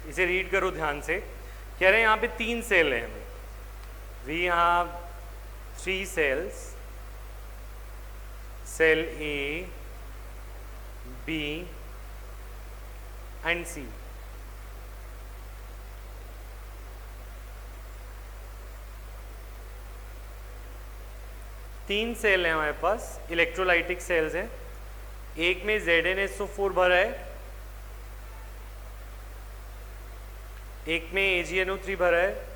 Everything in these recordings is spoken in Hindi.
इसे रीड करो ध्यान से। कह रहे हैं यहाँ पे 3 सेल हैं, we have 3 cells, cell A, B and C. तीन सेल हैं हमारे पास, इलेक्ट्रोलाइटिक सेल्स हैं। एक में ZnSO4 भरा है, एक में AgNO3 भरा है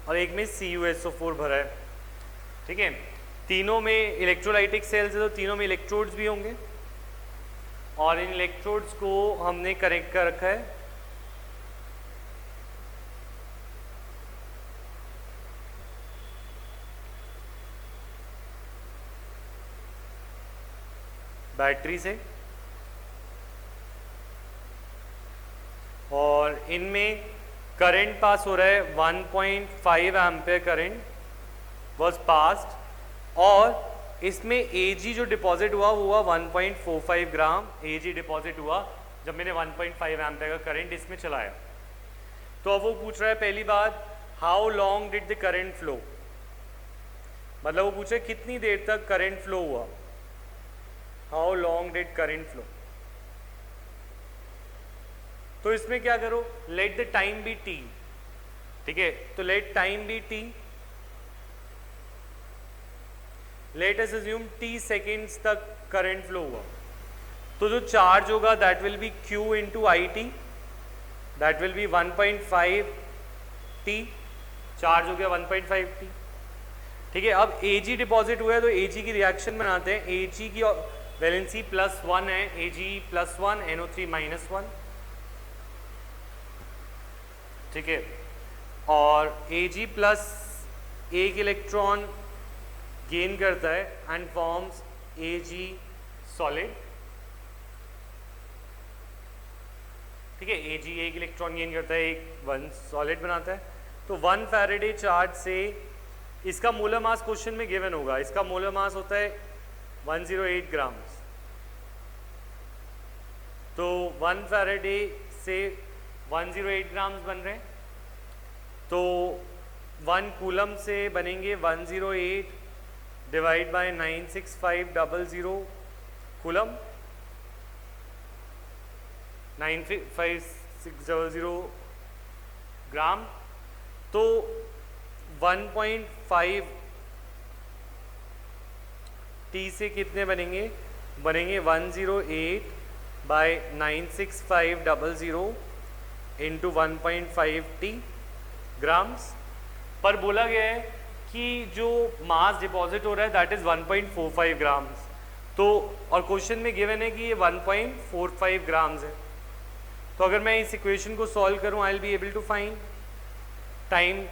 और एक में CuSO4 भरा है। ठीक है, तीनों में इलेक्ट्रोलाइटिक सेल्स है तो तीनों में इलेक्ट्रोड्स भी होंगे और इन इलेक्ट्रोड्स को हमने कनेक्ट कर रखा है बैटरी से, और इनमें करंट पास हो रहा है 1.5 एम्पेयर करंट वाज पास्ड, और इसमें Ag जो डिपॉजिट हुआ वो हुआ 1.45 ग्राम Ag डिपॉजिट हुआ जब मैंने 1.5 एम्पेयर का करंट इसमें चलाया। तो अब वो पूछ रहा है पहली बात, how long did the current flow, मतलब वो पूछ रहा है कितनी देर तक करंट फ्लो हुआ, how long did current flow. तो इसमें क्या करो, let the time be t। ठीक है, तो let time be t, let us assume t seconds तक करंट फ्लो हुआ। तो जो चार्ज होगा that will be q into I T, that will be 1.5 t, charge हो गया 1.5 t। ठीक है, अब Ag डिपॉजिट हुआ है तो Ag की रिएक्शन बनाते हैं। Ag की वैलेंसी +1 है, Ag +1 NO3 -1। ठीक है, और Ag प्लस एक इलेक्ट्रॉन गेन करता है एंड फॉर्म्स Ag सॉलिड। ठीक है, Ag एक इलेक्ट्रॉन गेन करता है, एक 1 सॉलिड बनाता है। तो 1 फैराडे चार्ज से इसका मोलर मास क्वेश्चन में गिवन होगा, इसका मोलर मास होता है 108 ग्राम्स। तो 1 फैराडे से 108 ग्राम्स बन रहे हैं, तो 1 कूलम से बनेंगे 108 डिवाइड बाय 96500 कूलम, 95600 ग्राम। तो 1.5 t से कितने बनेंगे, बनेंगे 108 बाय 96500 इंटू 1.5 t ग्राम्स। पर बोला गया है कि जो मास डिपॉजिट हो रहा है दैट इज 1.45 ग्राम्स। तो और क्वेश्चन में गिवन है कि ये 1.45 ग्राम्स है। तो अगर मैं इस इक्वेशन को सॉल्व करूं I will be able to find time.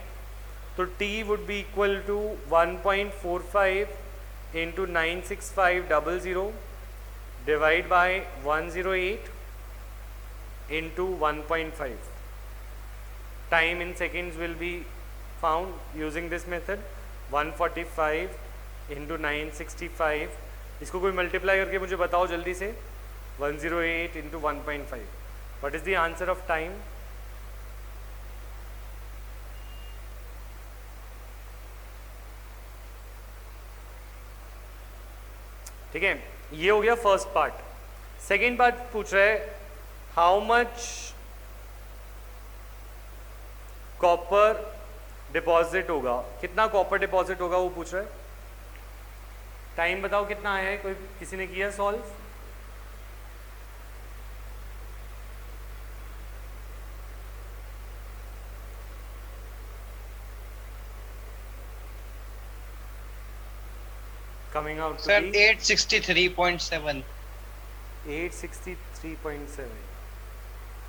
तो t would be equal to 1.45 into 96500 divide by 108 into 1.5. Time in seconds will be found using this method. 145 into 965, इसको कोई मल्टीप्लाई करके मुझे बताओ जल्दी से। 108 into 1.5. What is the answer of time? ठीक है, ये हो गया फर्स्ट पार्ट। सेकेंड पार्ट पूछ रहा है हाउ मच कॉपर डिपॉजिट होगा, कितना कॉपर डिपॉजिट होगा वो पूछ रहा है। टाइम बताओ कितना आया है, कोई किसी ने किया सॉल्व? Coming out sir 863.7। 863.7।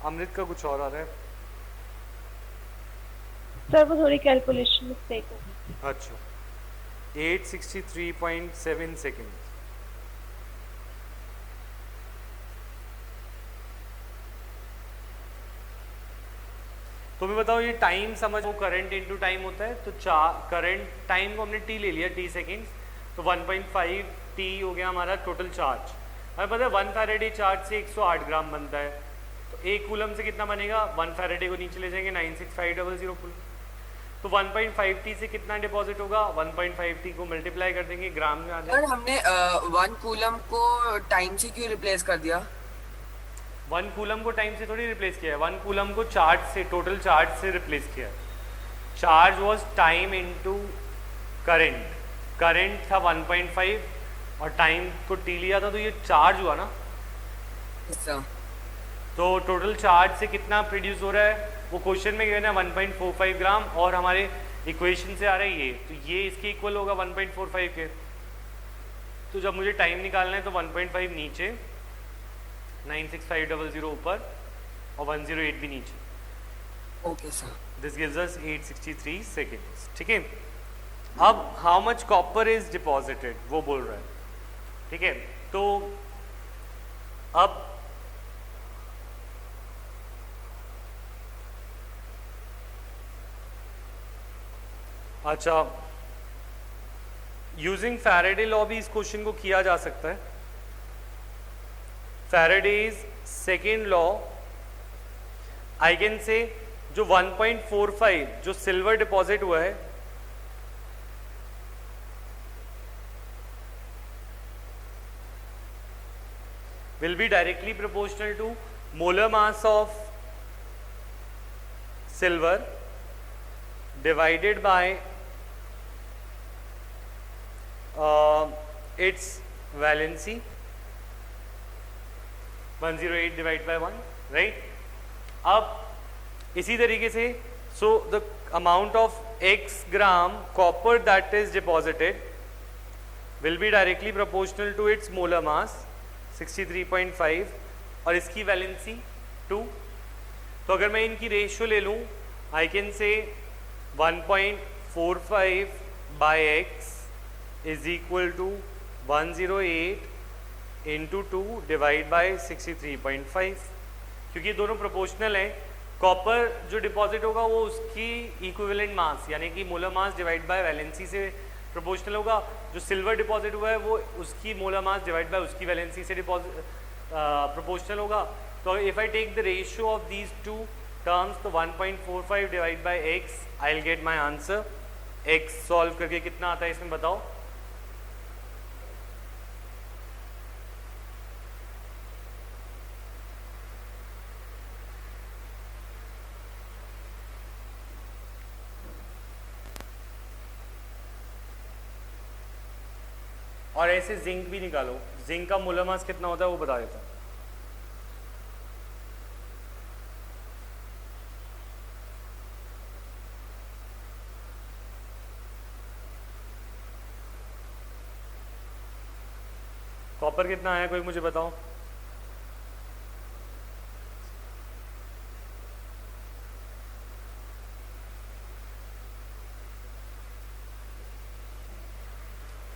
अमृत का कुछ और आ रहा है? सर वो थोड़ी कैलकुलेशन मिस्टेक हो गई। अच्छा, 863.7 सेकेंड। तो मैं बताओ ये टाइम समझ, वो करंट इनटू टाइम होता है। तो करंट टाइम को हमने टी ले लिया, टी सेकेंड्स, तो 1.5 टी हो गया हमारा टोटल चार्ज। हमें पता है 1 फैराडे चार्ज से 108 ग्राम बनता है, तो 1 कूलम से कितना बनेगा, 1 फैराडे को नीचे ले जाएंगे 96500 कूलम, तो 1.5T से कितना डिपॉजिट होगा, 1.5T को मल्टीप्लाई कर देंगे, ग्राम में आ सर जाएगा। हमने 1 कूलम को टाइम से क्यों रिप्लेस कर दिया? 1 कूलम को टाइम से थोड़ी रिप्लेस किया है, 1 कूलम को चार्ज से, टोटल चार्ज से रिप्लेस किया है। Charge was time into current, current था 1.5 और टाइम को टी लिया था, तो ये चार्ज हुआ ना। अच्छा, तो टोटल चार्ज से कितना प्रोड्यूस हो रहा है वो क्वेश्चन में गिवन है 1.45 ग्राम, और हमारे इक्वेशन से आ रहा है ये, तो ये इसके इक्वल होगा 1.45 के। तो जब मुझे टाइम निकालना है तो 1.5 नीचे, 96500 ऊपर और 108 भी नीचे। Okay sir. This gives us 863 seconds. ठीक है, अब how much copper is deposited वो बोल रहा है। ठीक है, तो अब अच्छा, यूजिंग फैराडे लॉ भी इस क्वेश्चन को किया जा सकता है। Faraday's second law, I can से जो 1.45 जो सिल्वर डिपॉजिट हुआ है, will be directly proportional to molar mass of silver divided by its valency, 108 divided by 1, right? अब इसी तरीके से, so the amount of x gram copper that is deposited will be directly proportional to its molar mass 63.5 और इसकी वैलेंसी 2। तो अगर मैं इनकी रेशियो ले लूँ, आई can say 1.45 by x is equal to 108 into 2 divide by 63.5, क्योंकि ये दोनों प्रोपोर्शनल हैं। कॉपर जो डिपॉजिट होगा वो उसकी इक्विवेलेंट मास यानी कि molar mass divide by valency से प्रोपोर्शनल होगा। जो सिल्वर डिपॉजिट हुआ है वो उसकी मोलर मास डिवाइड बाय उसकी वैलेंसी से प्रोपोर्शनल होगा। तो if I take the ratio of these two terms, तो 1.45 divide by X, I will get my answer. X solve करके कितना आता है इसमें बताओ। और ऐसे जिंक भी निकालो, जिंक का मोलर मास कितना होता है वो बता देता हूं। कॉपर कितना आया कोई मुझे बताओ।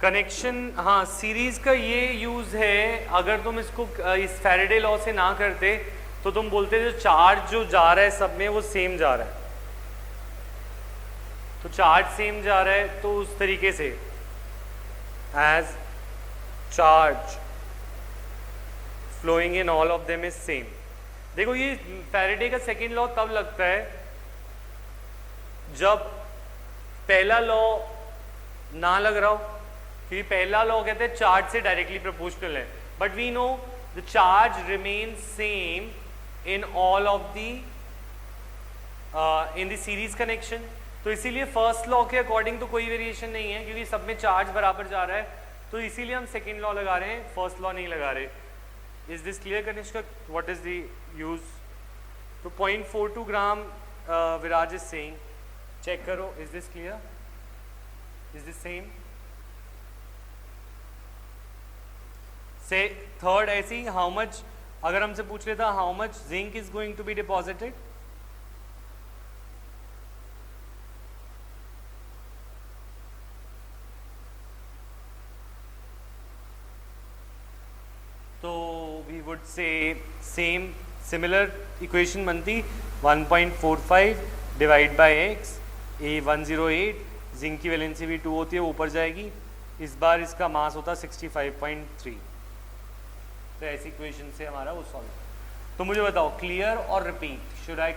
कनेक्शन, हाँ, सीरीज का ये यूज है। अगर तुम इसको इस फैराडे लॉ से ना करते तो तुम बोलते जो चार्ज जो जा रहा है सब में वो सेम जा रहा है, तो चार्ज सेम जा रहा है तो उस तरीके से as charge flowing in all of them is same. देखो ये फैराडे का सेकेंड लॉ तब लगता है जब पहला लॉ ना लग रहा हो, क्योंकि पहला लॉ कहते हैं चार्ज से डायरेक्टली प्रोपोर्शनल है, but we know the charge remain same in all of the in the series connection. तो इसीलिए फर्स्ट लॉ के अकॉर्डिंग तो कोई वेरिएशन नहीं है, क्योंकि सब में चार्ज बराबर जा रहा है, तो इसीलिए हम सेकेंड लॉ लगा रहे हैं, फर्स्ट लॉ नहीं लगा रहे। Is this clear Kanishka, what is the use? तो 0.42 gram Viraj is saying, check करो, is this clear, is this same? से थर्ड ऐसी, हाउ मच, अगर हमसे पूछ लेता how much zinc is going to be deposited, तो we would say same similar equation बनती 1.45 डिवाइड बाय एक्स, ए 108, जिंक की वैलेंसी भी 2 होती है, ऊपर जाएगी। इस बार इसका मास होता 65.3। तो ऐसी इक्वेशन से हमारा वो सॉल्व। तो मुझे बताओ क्लियर और रिपीट, शुड आई